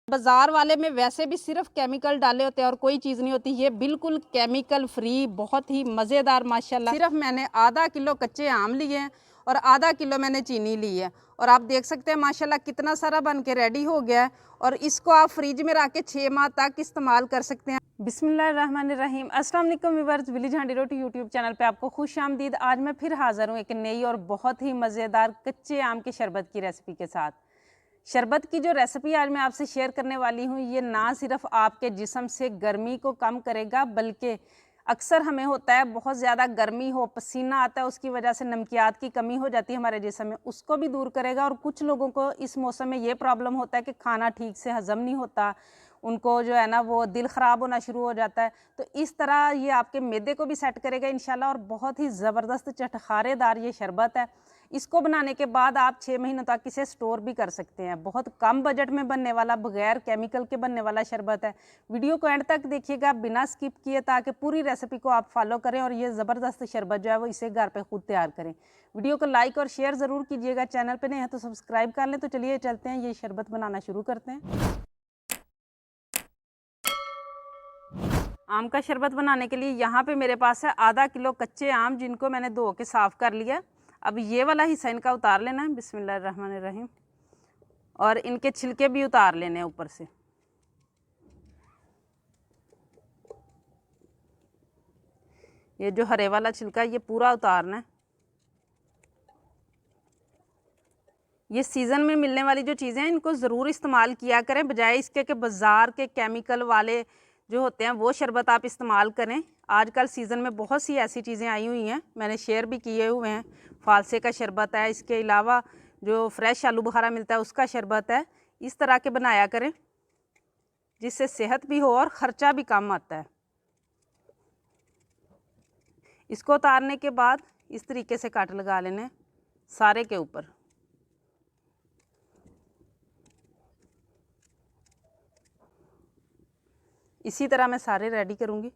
बाज़ार वाले में वैसे भी सिर्फ केमिकल डाले होते हैं और कोई चीज़ नहीं होती। ये बिल्कुल केमिकल फ्री, बहुत ही मज़ेदार माशाल्लाह। सिर्फ मैंने आधा किलो कच्चे आम लिए हैं और आधा किलो मैंने चीनी ली है और आप देख सकते हैं माशाल्लाह कितना सारा बन के रेडी हो गया है और इसको आप फ्रिज में रख के 6 माह तक इस्तेमाल कर सकते हैं। बिस्मिल्लाहिर्रहमानिर्रहीम। अस्सलाम वालेकुम व्यूअर्स, विलेज हांडी रोटी यूट्यूब चैनल पे आपको खुश आमदीद। आज मैं फिर हाज़िर हूँ एक नई और बहुत ही मज़ेदार कच्चे आम के शरबत की रेसिपी के साथ। शरबत की जो रेसिपी आज मैं आपसे शेयर करने वाली हूँ, ये ना सिर्फ आपके जिस्म से गर्मी को कम करेगा, बल्कि अक्सर हमें होता है बहुत ज़्यादा गर्मी हो, पसीना आता है, उसकी वजह से नमकियात की कमी हो जाती है हमारे जिस्म में, उसको भी दूर करेगा। और कुछ लोगों को इस मौसम में ये प्रॉब्लम होता है कि खाना ठीक से हज़म नहीं होता, उनको जो है ना वो दिल ख़राब होना शुरू हो जाता है। तो इस तरह ये आपके मैदे को भी सेट करेगा इंशाल्लाह। और बहुत ही ज़बरदस्त चटखारेदार ये शरबत है। इसको बनाने के बाद आप 6 महीनों तक इसे स्टोर भी कर सकते हैं। बहुत कम बजट में बनने वाला, बगैर केमिकल के बनने वाला शरबत है। वीडियो को एंड तक देखिएगा बिना स्किप किए, ताकि पूरी रेसिपी को आप फॉलो करें और ये ज़बरदस्त शरबत जो है वो इसे घर पे खुद तैयार करें। वीडियो को लाइक और शेयर ज़रूर कीजिएगा। चैनल पे नए हैं तो सब्सक्राइब कर लें। तो चलिए चलते हैं, ये शरबत बनाना शुरू करते हैं। आम का शरबत बनाने के लिए यहाँ पे मेरे पास है आधा किलो कच्चे आम, जिनको मैंने धो के साफ़ कर लिया। अब ये वाला हिस्सा इनका उतार लेना है, बिस्मिल्लाहिर्रहमानिर्रहीम। और इनके छिलके भी उतार लेने हैं ऊपर से। ये जो हरे वाला छिलका है ये पूरा उतारना है। ये सीज़न में मिलने वाली जो चीज़ें हैं इनको ज़रूर इस्तेमाल किया करें, बजाय इसके कि बाज़ार के केमिकल वाले जो होते हैं वो शरबत आप इस्तेमाल करें। आजकल सीज़न में बहुत सी ऐसी चीज़ें आई हुई हैं, मैंने शेयर भी किए हुए हैं। फालसे का शरबत है, इसके अलावा जो फ्रेश आलू बुखारा मिलता है उसका शरबत है। इस तरह के बनाया करें जिससे सेहत भी हो और ख़र्चा भी कम आता है। इसको उतारने के बाद इस तरीके से काट लगा लेने सारे के ऊपर। इसी तरह मैं सारे रेडी करूँगी।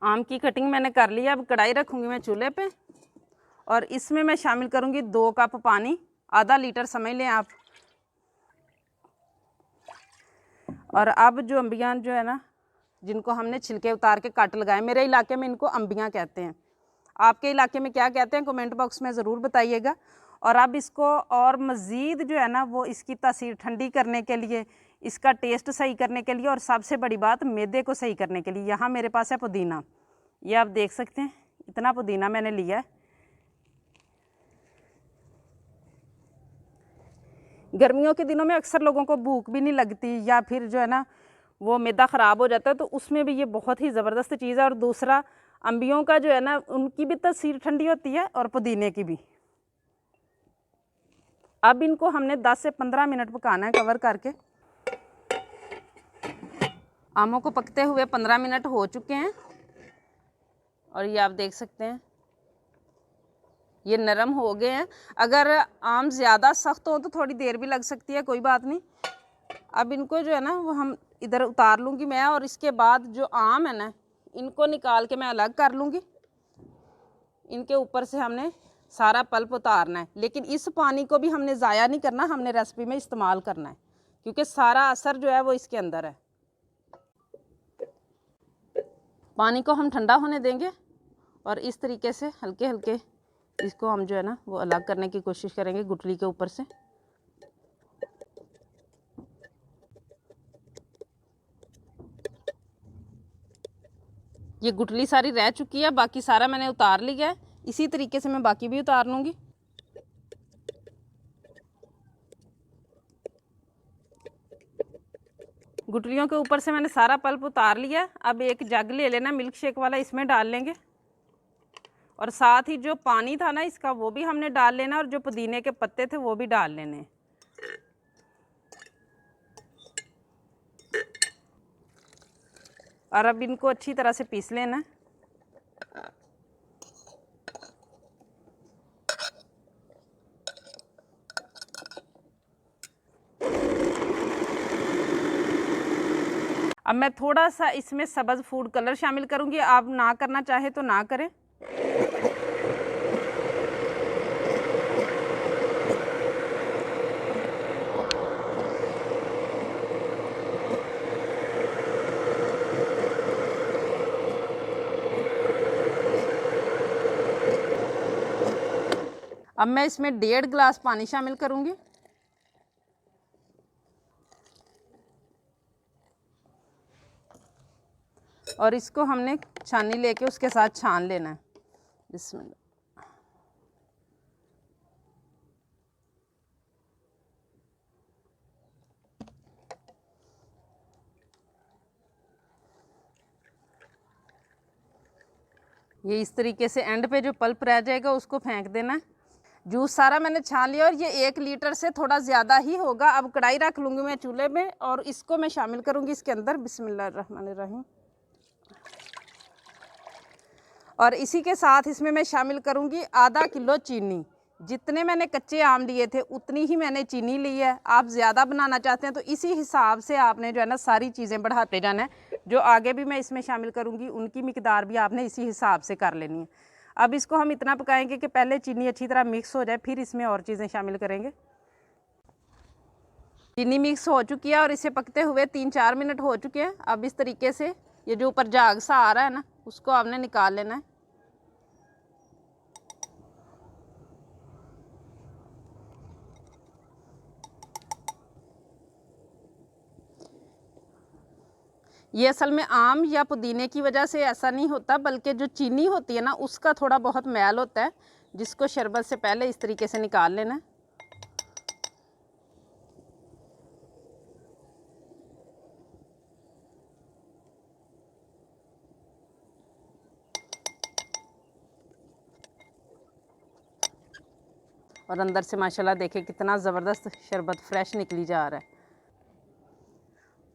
आम की कटिंग मैंने कर लिया। अब कढ़ाई रखूँगी मैं चूल्हे पे और इसमें मैं शामिल करूँगी 2 कप पानी, आधा लीटर समझ लें आप। और अब जो अम्बियाँ जो है ना, जिनको हमने छिलके उतार के काट लगाए, मेरे इलाके में इनको अम्बियाँ कहते हैं। आपके इलाके में क्या कहते हैं कमेंट बॉक्स में ज़रूर बताइएगा। और अब इसको और मज़ीद जो है ना वो इसकी तासीर ठंडी करने के लिए, इसका टेस्ट सही करने के लिए, और सबसे बड़ी बात मैदे को सही करने के लिए, यहाँ मेरे पास है पुदीना। ये आप देख सकते हैं इतना पुदीना मैंने लिया है। गर्मियों के दिनों में अक्सर लोगों को भूख भी नहीं लगती, या फिर जो है ना वो मैदा ख़राब हो जाता है, तो उसमें भी ये बहुत ही ज़बरदस्त चीज़ है। और दूसरा, अम्बियों का जो है ना उनकी भी तासीर ठंडी होती है और पुदीने की भी। अब इनको हमने 10 से 15 मिनट पकाना है कवर करके। आमों को पकते हुए 15 मिनट हो चुके हैं और ये आप देख सकते हैं ये नरम हो गए हैं। अगर आम ज़्यादा सख्त हो तो थोड़ी देर भी लग सकती है, कोई बात नहीं। अब इनको जो है ना वो हम इधर उतार लूँगी मैं, और इसके बाद जो आम है ना इनको निकाल के मैं अलग कर लूँगी। इनके ऊपर से हमने सारा पल्प उतारना है, लेकिन इस पानी को भी हमने ज़ाया नहीं करना, हमने रेसिपी में इस्तेमाल करना है, क्योंकि सारा असर जो है वो इसके अंदर है। पानी को हम ठंडा होने देंगे और इस तरीके से हल्के हल्के इसको हम जो है ना वो अलग करने की कोशिश करेंगे गुठली के ऊपर से। ये गुठली सारी रह चुकी है, बाकी सारा मैंने उतार लिया है। इसी तरीके से मैं बाकी भी उतार लूँगी। गुठलियों के ऊपर से मैंने सारा पल्प उतार लिया। अब एक जग ले लेना मिल्क शेक वाला, इसमें डाल लेंगे और साथ ही जो पानी था ना इसका वो भी हमने डाल लेना, और जो पुदीने के पत्ते थे वो भी डाल लेने। और अब इनको अच्छी तरह से पीस लेना। अब मैं थोड़ा सा इसमें सब्ज़ फूड कलर शामिल करूँगी, आप ना करना चाहे तो ना करें। अब मैं इसमें 1.5 गिलास पानी शामिल करूँगी। और इसको हमने छानी लेके उसके साथ छान लेना है। बिस्मिल्लाह। ये इस तरीके से एंड पे जो पल्प रह जाएगा उसको फेंक देना है। जूस सारा मैंने छान लिया और ये 1 लीटर से थोड़ा ज़्यादा ही होगा। अब कढ़ाई रख लूँगी मैं चूल्हे में और इसको मैं शामिल करूँगी इसके अंदर। बिस्मिल्लाहिर्रहमानिर्रहीम। और इसी के साथ इसमें मैं शामिल करूँगी आधा किलो चीनी। जितने मैंने कच्चे आम लिए थे उतनी ही मैंने चीनी ली है। आप ज़्यादा बनाना चाहते हैं तो इसी हिसाब से आपने जो है ना सारी चीज़ें बढ़ाते जाना है। जो आगे भी मैं इसमें शामिल करूँगी उनकी मिकदार भी आपने इसी हिसाब से कर लेनी है। अब इसको हम इतना पकाएंगे कि पहले चीनी अच्छी तरह मिक्स हो जाए, फिर इसमें और चीज़ें शामिल करेंगे। चीनी मिक्स हो चुकी है और इसे पकते हुए 3-4 मिनट हो चुके हैं। अब इस तरीके से ये जो ऊपर झाग सा आ रहा है ना उसको आपने निकाल लेना है। ये असल में आम या पुदीने की वजह से ऐसा नहीं होता, बल्कि जो चीनी होती है ना उसका थोड़ा बहुत मैल होता है, जिसको शरबत से पहले इस तरीके से निकाल लेना है। और अंदर से माशाल्लाह देखिए कितना ज़बरदस्त शरबत फ्रेश निकली जा रहा है।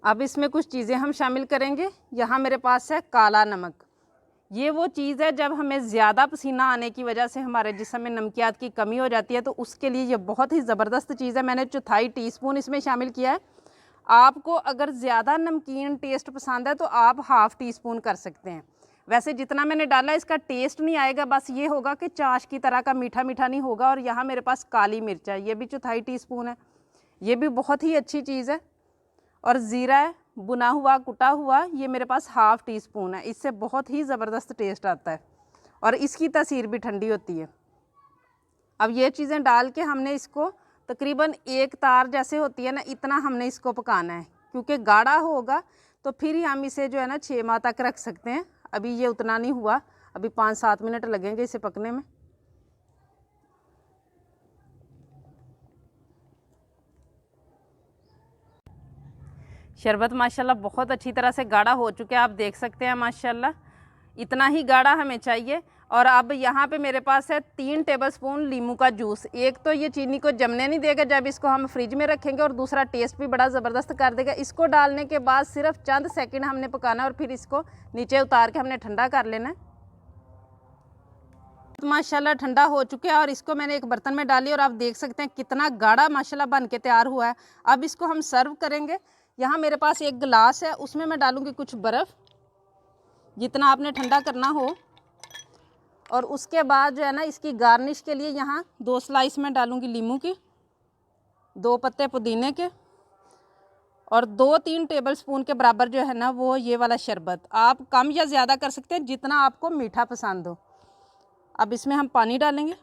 अब इसमें कुछ चीज़ें हम शामिल करेंगे। यहाँ मेरे पास है काला नमक। ये वो चीज़ है जब हमें ज़्यादा पसीना आने की वजह से हमारे जिस्म में नमकियात की कमी हो जाती है तो उसके लिए ये बहुत ही ज़बरदस्त चीज़ है। मैंने 1/4 टीस्पून इसमें शामिल किया है। आपको अगर ज़्यादा नमकीन टेस्ट पसंद है तो आप ½ टीस्पून कर सकते हैं। वैसे जितना मैंने डाला इसका टेस्ट नहीं आएगा, बस ये होगा कि चाश की तरह का मीठा मीठा नहीं होगा। और यहाँ मेरे पास काली मिर्च है, ये भी 1/4 टीस्पून है, ये भी बहुत ही अच्छी चीज़ है। और ज़ीरा है बुना हुआ कुटा हुआ, ये मेरे पास ½ टीस्पून है। इससे बहुत ही ज़बरदस्त टेस्ट आता है और इसकी तासीर भी ठंडी होती है। अब ये चीज़ें डाल के हमने इसको तकरीबन 1 तार जैसे होती है ना इतना हमने इसको पकाना है, क्योंकि गाढ़ा होगा तो फिर ही हम इसे जो है ना 6 माह तक रख सकते हैं। अभी ये उतना नहीं हुआ, अभी 5-7 मिनट लगेंगे इसे पकने में। शरबत माशाल्लाह बहुत अच्छी तरह से गाढ़ा हो चुका है, आप देख सकते हैं माशाल्लाह इतना ही गाढ़ा हमें चाहिए। और अब यहाँ पे मेरे पास है 3 टेबलस्पून नींबू का जूस। एक तो ये चीनी को जमने नहीं देगा जब इसको हम फ्रिज में रखेंगे, और दूसरा टेस्ट भी बड़ा ज़बरदस्त कर देगा। इसको डालने के बाद सिर्फ चंद सेकंड हमने पकाना है और फिर इसको नीचे उतार के हमने ठंडा कर लेना है। तो माशाल्लाह ठंडा हो चुके हैं और इसको मैंने एक बर्तन में डाली और आप देख सकते हैं कितना गाढ़ा माशाल्लाह बन के तैयार हुआ है। अब इसको हम सर्व करेंगे। यहाँ मेरे पास 1 गिलास है, उसमें मैं डालूँगी कुछ बर्फ़, जितना आपने ठंडा करना हो। और उसके बाद जो है ना इसकी गार्निश के लिए यहाँ 2 स्लाइस में डालूँगी नींबू की, 2 पत्ते पुदीने के और 2-3 टेबलस्पून के बराबर जो है ना वो ये वाला शरबत। आप कम या ज़्यादा कर सकते हैं जितना आपको मीठा पसंद हो। अब इसमें हम पानी डालेंगे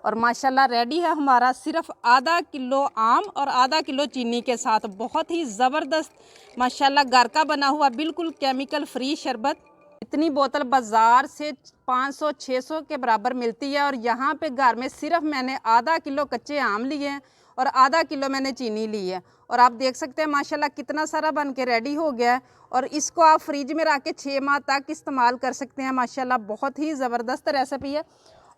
और माशाल्लाह रेडी है हमारा सिर्फ ½ किलो आम और ½ किलो चीनी के साथ बहुत ही ज़बरदस्त माशाल्लाह घर का बना हुआ बिल्कुल केमिकल फ्री शरबत। इतनी बोतल बाज़ार से 500-600 के बराबर मिलती है और यहाँ पे घर में सिर्फ मैंने ½ किलो कच्चे आम लिए हैं और ½ किलो मैंने चीनी ली है। और आप देख सकते हैं माशाल्लाह कितना सारा बन के रेडी हो गया है और इसको आप फ्रिज में रख के 6 माह तक इस्तेमाल कर सकते हैं। माशाल्लाह बहुत ही ज़बरदस्त रेसिपी है।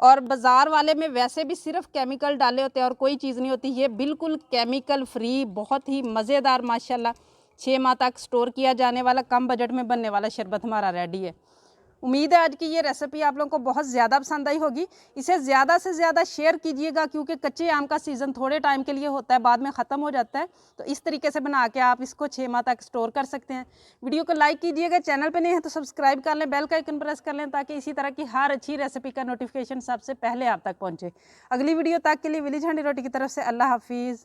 और बाज़ार वाले में वैसे भी सिर्फ केमिकल डाले होते हैं और कोई चीज़ नहीं होती। ये बिल्कुल केमिकल फ्री बहुत ही मज़ेदार माशाल्लाह 6 माह तक स्टोर किया जाने वाला कम बजट में बनने वाला शरबत हमारा रेडी है। उम्मीद है आज की ये रेसिपी आप लोगों को बहुत ज़्यादा पसंद आई होगी। इसे ज़्यादा से ज़्यादा शेयर कीजिएगा, क्योंकि कच्चे आम का सीज़न थोड़े टाइम के लिए होता है, बाद में ख़त्म हो जाता है। तो इस तरीके से बना के आप इसको 6 माह तक स्टोर कर सकते हैं। वीडियो को लाइक कीजिएगा, चैनल पे नहीं है तो सब्सक्राइब कर लें, बेल का आइकन प्रेस कर लें ताकि इसी तरह की हर अच्छी रेसिपी का नोटिफिकेशन सबसे पहले आप तक पहुँचे। अगली वीडियो तक के लिए विलेज हांडी रोटी की तरफ से अल्लाह हाफिज़।